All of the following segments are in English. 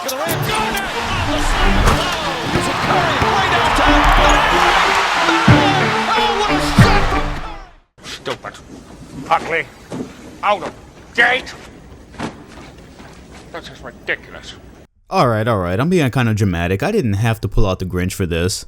back of the rim. Garnett on the slam. Using Curry way downtown. Oh, what a shot from Curry. Stupid. Ugly. Out of date. This is ridiculous. Alright, I'm being kind of dramatic. I didn't have to pull out the Grinch for this.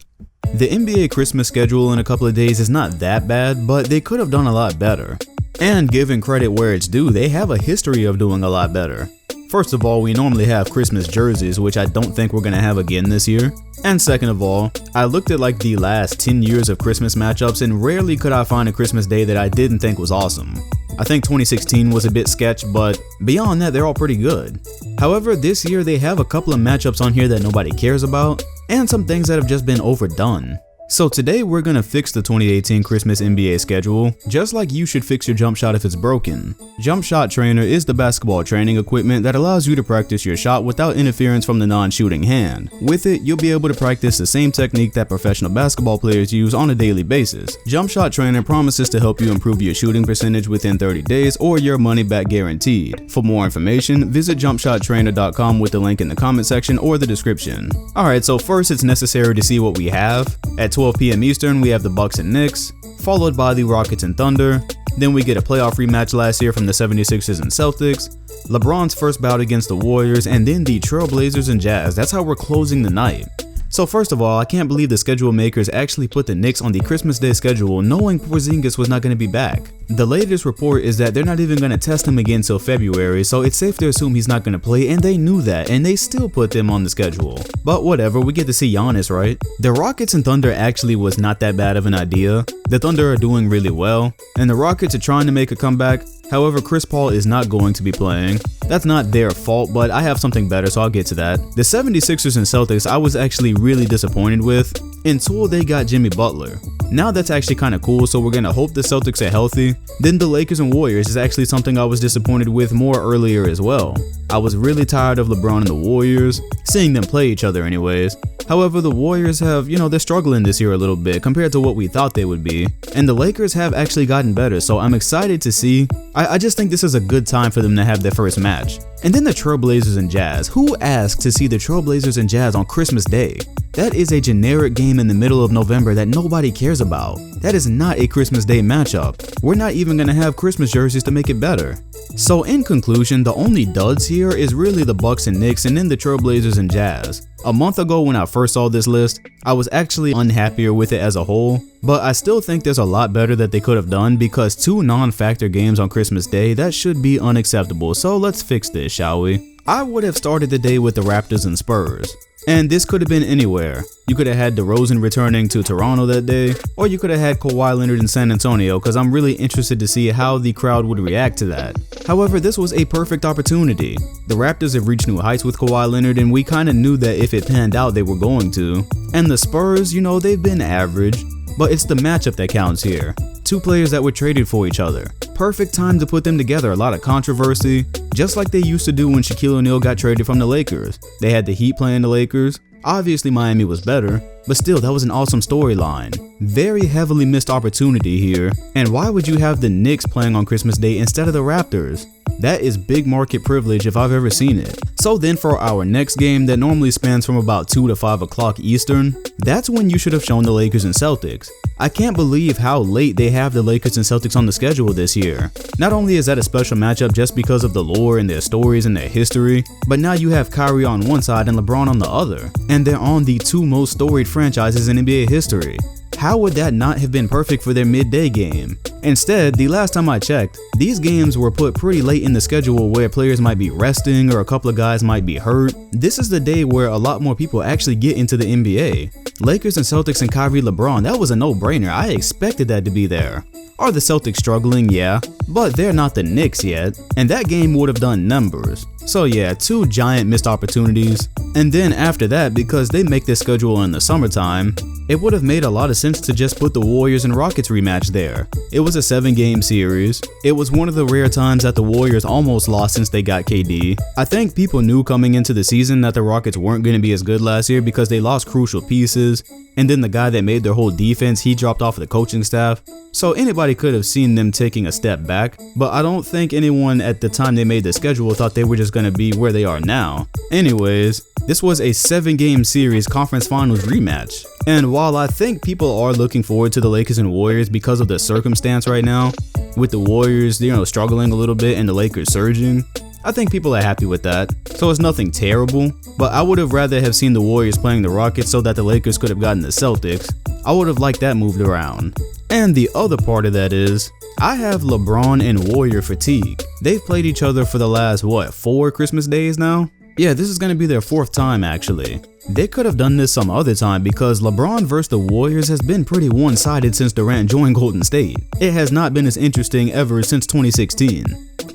The NBA Christmas schedule in a couple of days is not that bad, but they could have done a lot better. And given credit where it's due, they have a history of doing a lot better. First of all, we normally have Christmas jerseys, which I don't think we're gonna have again this year. And second of all, I looked at like the last 10 years of Christmas matchups and rarely could I find a Christmas day that I didn't think was awesome. I think 2016 was a bit sketch, but beyond that, they're all pretty good. However, this year they have a couple of matchups on here that nobody cares about, and some things that have just been overdone. So today we're gonna fix the 2018 Christmas NBA schedule, just like you should fix your jump shot if it's broken. Jump Shot Trainer is the basketball training equipment that allows you to practice your shot without interference from the non-shooting hand. With it, you'll be able to practice the same technique that professional basketball players use on a daily basis. Jump Shot Trainer promises to help you improve your shooting percentage within 30 days or your money back guaranteed. For more information, visit jumpshottrainer.com with the link in the comment section or the description. Alright, so first it's necessary to see what we have. At 12 p.m. Eastern, we have the Bucks and Knicks, followed by the Rockets and Thunder. Then we get a playoff rematch last year from the 76ers and Celtics, LeBron's first bout against the Warriors, and then the Trailblazers and Jazz. That's how we're closing the night. So first of all, I can't believe the schedule makers actually put the Knicks on the Christmas Day schedule knowing Porzingis was not going to be back. The latest report is that they're not even going to test him again till February, so it's safe to assume he's not going to play, and they knew that, and they still put them on the schedule. But whatever, we get to see Giannis, right? The Rockets and Thunder actually was not that bad of an idea. The Thunder are doing really well, and the Rockets are trying to make a comeback. However, Chris Paul is not going to be playing. That's not their fault, but I have something better, so I'll get to that. The 76ers and Celtics I was actually really disappointed with until they got Jimmy Butler. Now that's actually kind of cool, so we're gonna hope the Celtics are healthy. Then the Lakers and Warriors is actually something I was disappointed with more earlier as well. I was really tired of LeBron and the Warriors, seeing them play each other anyways. However, the Warriors have, they're struggling this year a little bit compared to what we thought they would be. And the Lakers have actually gotten better, so I'm excited to see. I just think this is a good time for them to have their first match. And then the Trailblazers and Jazz. Who asked to see the Trailblazers and Jazz on Christmas Day? That is a generic game in the middle of November that nobody cares about. That is not a Christmas Day matchup. We're not even gonna have Christmas jerseys to make it better. So in conclusion, the only duds here is really the Bucks and Knicks and then the Trailblazers and Jazz. A month ago when I first saw this list, I was actually unhappier with it as a whole, but I still think there's a lot better that they could have done because 2 non-factor games on Christmas Day, that should be unacceptable, so let's fix this, shall we? I would have started the day with the Raptors and Spurs. And this could have been anywhere. You could have had DeRozan returning to Toronto that day, or you could have had Kawhi Leonard in San Antonio because I'm really interested to see how the crowd would react to that. However, this was a perfect opportunity. The Raptors have reached new heights with Kawhi Leonard and we kind of knew that if it panned out they were going to. And the Spurs, they've been average, but it's the matchup that counts here. 2 players that were traded for each other. Perfect time to put them together, a lot of controversy, just like they used to do when Shaquille O'Neal got traded from the Lakers. They had the Heat playing the Lakers. Obviously Miami was better, but still that was an awesome storyline. Very heavily missed opportunity here, and why would you have the Knicks playing on Christmas Day instead of the Raptors? That is big market privilege if I've ever seen it. So then for our next game that normally spans from about 2 to 5 o'clock Eastern, that's when you should have shown the Lakers and Celtics. I can't believe how late they have the Lakers and Celtics on the schedule this year. Not only is that a special matchup just because of the lore and their stories and their history, but now you have Kyrie on one side and LeBron on the other, and they're on the 2 most storied franchises in NBA history. How would that not have been perfect for their midday game? Instead, the last time I checked, these games were put pretty late in the schedule where players might be resting or a couple of guys might be hurt. This is the day where a lot more people actually get into the NBA. Lakers and Celtics and Kyrie LeBron, that was a no-brainer. I expected that to be there. Are the Celtics struggling? Yeah, but they're not the Knicks yet, and that game would have done numbers. So yeah, 2 giant missed opportunities. And then after that, because they make their schedule in the summertime, it would have made a lot of sense to just put the Warriors and Rockets rematch there. It was a 7-game series. It was one of the rare times that the Warriors almost lost since they got KD. I think people knew coming into the season that the Rockets weren't going to be as good last year because they lost crucial pieces, and then the guy that made their whole defense, he dropped off the coaching staff. So anybody could have seen them taking a step back, but I don't think anyone at the time they made the schedule thought they were just going to be where they are now. Anyways, this was a 7-game series conference finals rematch. And while I think people are looking forward to the Lakers and Warriors because of the circumstance right now, with the Warriors, struggling a little bit and the Lakers surging, I think people are happy with that. So it's nothing terrible, but I would have rather have seen the Warriors playing the Rockets so that the Lakers could have gotten the Celtics. I would have liked that moved around. And the other part of that is, I have LeBron and Warrior fatigue. They've played each other for the last, 4 Christmas days now? Yeah, this is going to be their 4th time actually. They could have done this some other time because LeBron vs the Warriors has been pretty one-sided since Durant joined Golden State. It has not been as interesting ever since 2016.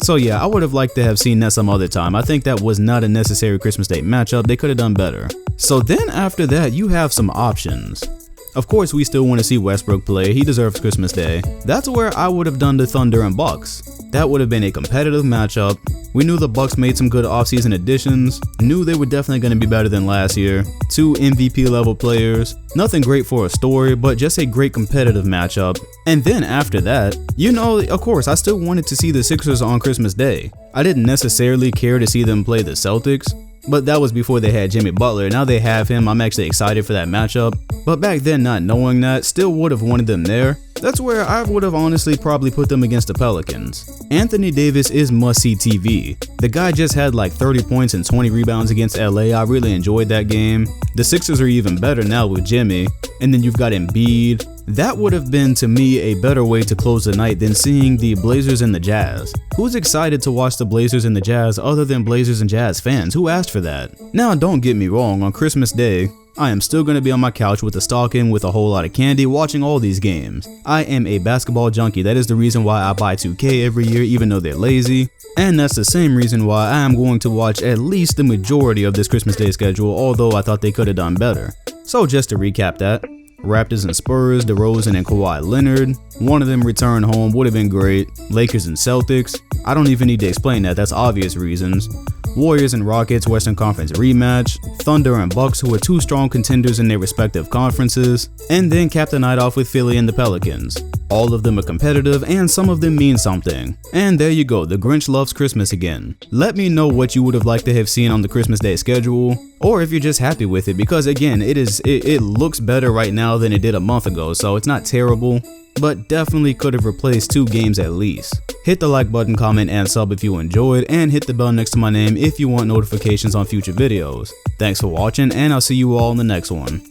So yeah, I would have liked to have seen that some other time. I think that was not a necessary Christmas Day matchup. They could have done better. So then after that, you have some options. Of course, we still want to see Westbrook play. He deserves Christmas Day. That's where I would have done the Thunder and Bucks. That would have been a competitive matchup. We knew the Bucks made some good offseason additions, knew they were definitely going to be better than last year. 2 MVP level players. Nothing great for a story, but just a great competitive matchup. And then after that, of course, I still wanted to see the Sixers on Christmas Day. I didn't necessarily care to see them play the Celtics, but that was before they had Jimmy Butler. Now they have him. I'm actually excited for that matchup. But back then, not knowing that, still would have wanted them there. That's where I would have honestly probably put them against the Pelicans. Anthony Davis is must-see TV. The guy just had like 30 points and 20 rebounds against LA. I really enjoyed that game. The Sixers are even better now with Jimmy. And then you've got Embiid. That would have been, to me, a better way to close the night than seeing the Blazers and the Jazz. Who's excited to watch the Blazers and the Jazz other than Blazers and Jazz fans? Who asked for that? Now, don't get me wrong, on Christmas Day, I am still going to be on my couch with a stocking with a whole lot of candy watching all these games. I am a basketball junkie. That is the reason why I buy 2K every year even though they're lazy. And that's the same reason why I am going to watch at least the majority of this Christmas Day schedule, although I thought they could have done better. So just to recap that, Raptors and Spurs, DeRozan and Kawhi Leonard. One of them return home, would have been great. Lakers and Celtics. I don't even need to explain that, that's obvious reasons. Warriors and Rockets Western Conference rematch. Thunder and Bucks, who are 2 strong contenders in their respective conferences. And then cap the night off with Philly and the Pelicans. All of them are competitive and some of them mean something. And there you go, the Grinch loves Christmas again. Let me know what you would have liked to have seen on the Christmas Day schedule, or if you're just happy with it, because again, it looks better right now than it did a month ago, so it's not terrible, but definitely could have replaced 2 games at least. Hit the like button, comment, and sub if you enjoyed, and hit the bell next to my name if you want notifications on future videos. Thanks for watching, and I'll see you all in the next one.